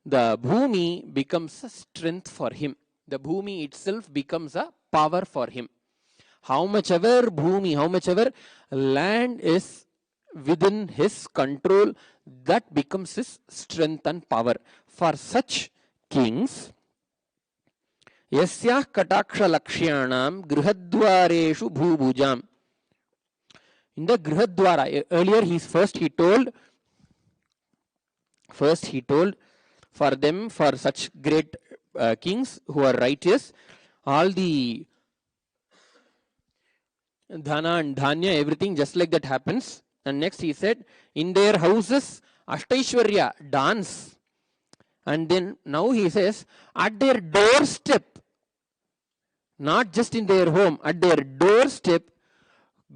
the Bhumi becomes a strength for him. The Bhumi itself becomes a power for him. How much ever Bhumi, how much ever land is within his control, that becomes his strength and power. For such kings, Yasyah Kataksha Lakshanam Grihadwareshu Bhubhujam. In the Grihadwara, earlier he told for them, for such great kings who are righteous, all the dhana and dhanya, everything just like that happens. And next he said, in their houses, Ashtaishwarya, dance. And then now he says, at their doorstep, not just in their home, at their doorstep,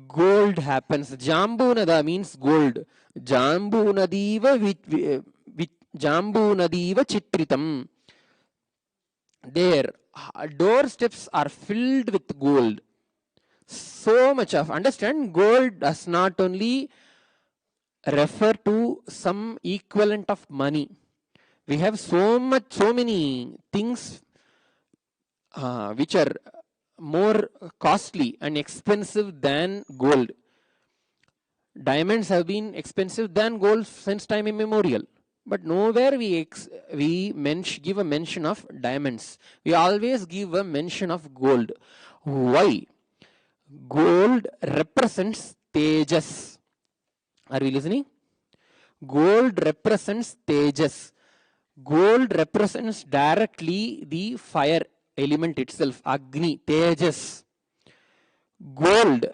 gold happens. Jambunada means gold. Jambunadiva chitritam. Their doorsteps are filled with gold. So much of, understand, gold does not only refer to some equivalent of money. We have so many things which are more costly and expensive than gold. Diamonds have been expensive than gold since time immemorial. But nowhere we give a mention of diamonds. We always give a mention of gold. Why? Gold represents Tejas. Are we listening? Gold represents Tejas. Gold represents directly the fire element itself, Agni, Tejas. Gold,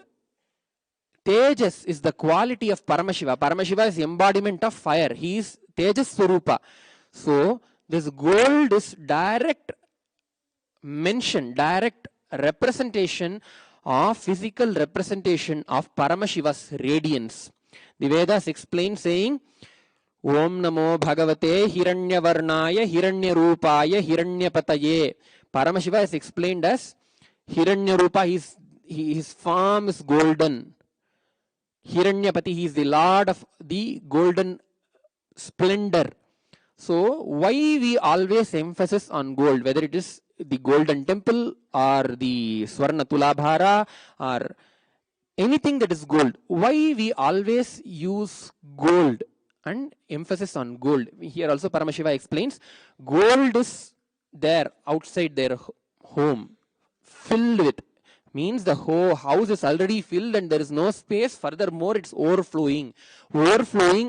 Tejas is the quality of Paramashiva. Paramashiva is embodiment of fire. He is Tejas Swarupa. So this gold is direct mention, direct representation of physical representation of Paramashiva's radiance. The Vedas explain saying, Om Namo Bhagavate Hiranyavarnaya Hiranyarupaya Hiranyapataye. Paramashiva is explained as Hiranyarupa, his form is golden. Hiranyapati, he is the Lord of the golden splendor. So why we always emphasis on gold, whether it is the golden temple or the Swarna Tulabhara or anything that is gold, why we always use gold and emphasis on gold? Here also Paramashiva explains, gold is there outside their home, filled with, means the whole house is already filled and there is no space. Furthermore, it's overflowing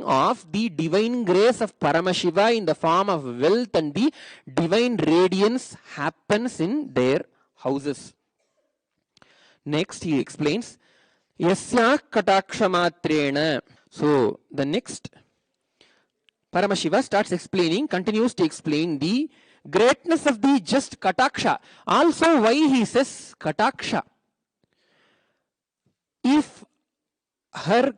of the divine grace of Paramashiva in the form of wealth, and the divine radiance happens in their houses. Next he explains, Yasya Kataksha. So the next Paramashiva starts explaining, continues to explain the greatness of the just Kataksha. Also why he says Kataksha. If her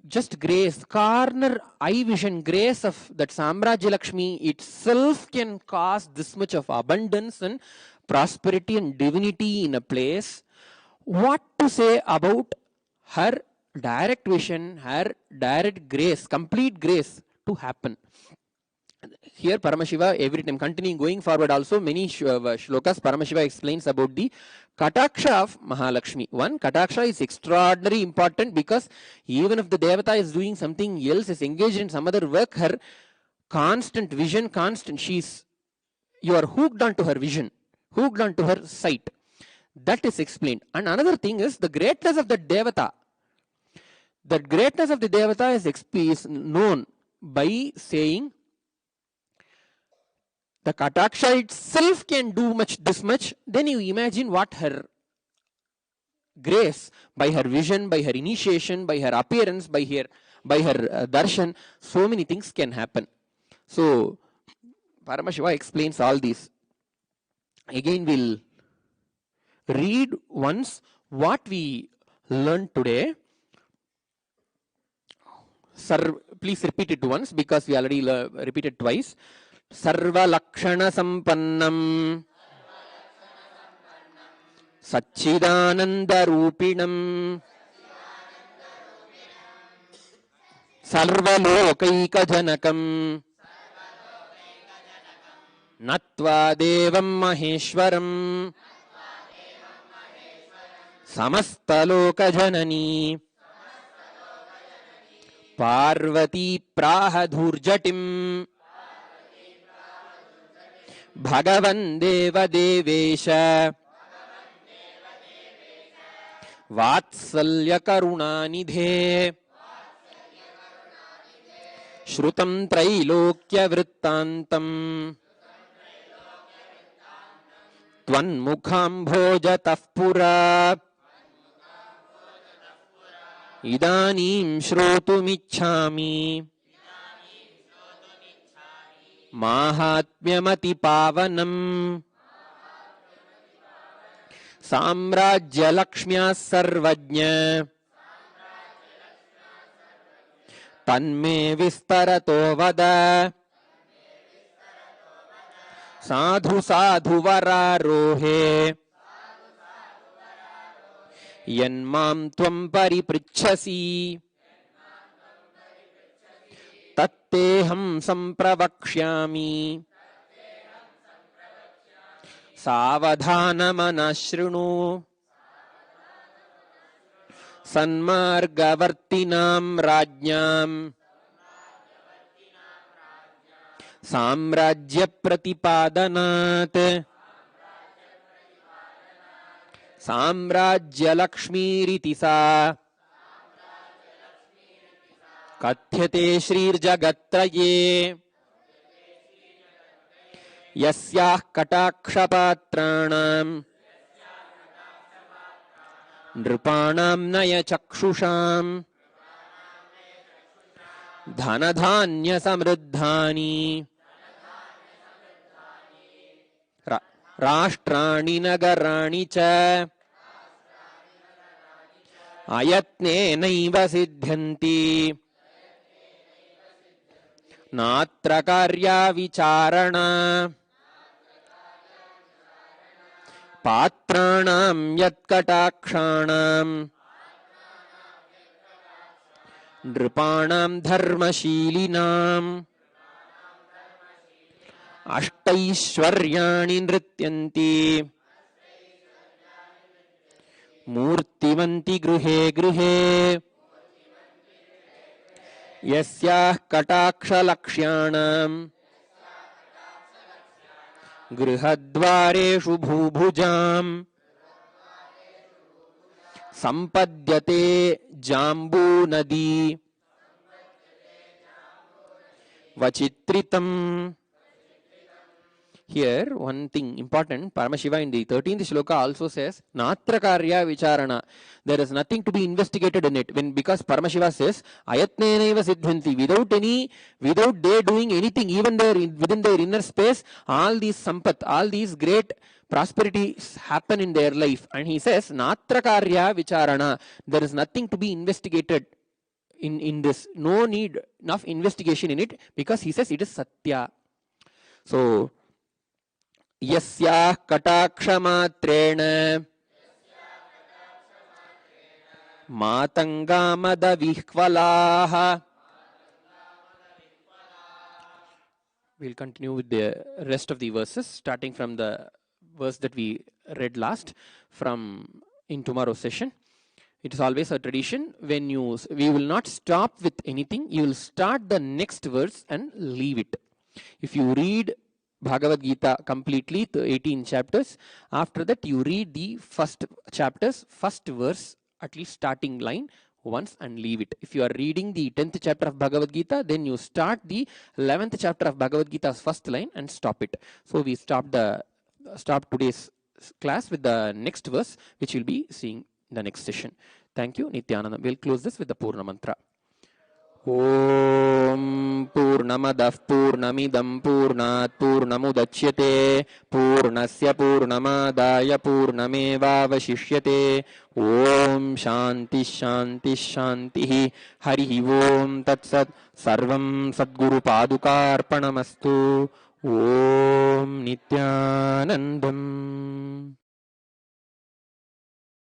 just grace, corner eye vision grace of that Samrajya Lakshmi itself can cause this much of abundance and prosperity and divinity in a place, what to say about her direct vision, her direct grace, complete grace to happen? Here Paramashiva, every time continuing going forward also, many shlokas Paramashiva explains about the Kataksha of Mahalakshmi. One, Kataksha is extraordinarily important because even if the Devata is doing something else, is engaged in some other work, her constant vision, you are hooked onto her vision, hooked onto her sight. That is explained. And another thing is the greatness of the Devata. The greatness of the Devata is known by saying the Kataksha itself can do this much. Then you imagine what her grace, by her vision, by her initiation, by her appearance, by her darshan, so many things can happen. So Paramashiva explains all these. Again, we'll read once what we learned today. Sir, please repeat it once because we already repeated twice. Sarva Lakshana Sampannam Satchidananda Rupinam Sarvalokaika Janakam Natva Devam Maheshwaram Samastaloka Janani Parvati Prahadhurjatim Bhagavan Deva Devesha Vatsalya Karunanidhe Shrutam Trailokya Vrittantam Tvanmukhambhojatah Pura Idanim Shrotumichhami Mahatmyamati Pavanam Samrajya Lakshmya Sarvajna Tanme Vistarato Vada Sadhu Sadhu Vararohe Yanmam Tvam Pariprichhasi Tatteham Sampravakshyami Savadhanamanashrunu Sanmargavartinam Rajnyam Samrajya Pratipadanat Samrajya Lakshmi Ritisa Kathyate Shrir Jagatraye Yasyah Kataksha Nrupanam Naya Chakshusham Dhanadhanya Samruddhani Rashtrani Nagarani Cha Ayatne Naiva Siddhanti Natra Karya Vicharana Patranam Yatkatakshanam Nrupanam Dharmashilinam Ashtaishwaryani Nrityanti Murtivanti Gruhe Gruhe Yasyah Kataksha Lakshanam Grihadvareshu Bhubhujam Sampadyate Jambu Nadi Vachitritam. Here, one thing important, Paramashiva in the 13th shloka also says, Natra Karya Vicharana. There is nothing to be investigated in it. Because Paramashiva says, Ayatnenaiva Siddhanti. Without they doing anything, even within their inner space, all these sampat, all these great prosperities happen in their life. And he says, Natra Karya Vicharana. There is nothing to be investigated in this. No need enough investigation in it because he says it is Satya. So, Yasyah Katakshamatreena Matangamada, Matanga, Mada, Vihvalaha We'll continue with the rest of the verses, starting from the verse that we read last from in tomorrow's session. It is always a tradition when we will not stop with anything. You will start the next verse and leave it. If you read Bhagavad Gita completely, the 18 chapters, after that you read the first chapter's first verse, at least starting line once, and leave it. If you are reading the 10th chapter of Bhagavad Gita, then you start the 11th chapter of Bhagavad Gita's first line and stop it. So we stop today's class with the next verse, which we'll be seeing in the next session. Thank you, Nityananda. We'll close this with the Purna Mantra. ॐ पूर्णमदः पूर्णमिदं पूर्णात् पूर्णमुदच्यते पूर्णस्य पूर्णमादाय पूर्णमेवावशिष्यते ॐ शान्तिः शान्तिः शान्तिः हरिः ॐ तत्सत् सर्वं सद्गुरुपादुकार्पणमस्तु ॐ नित्यानन्दम्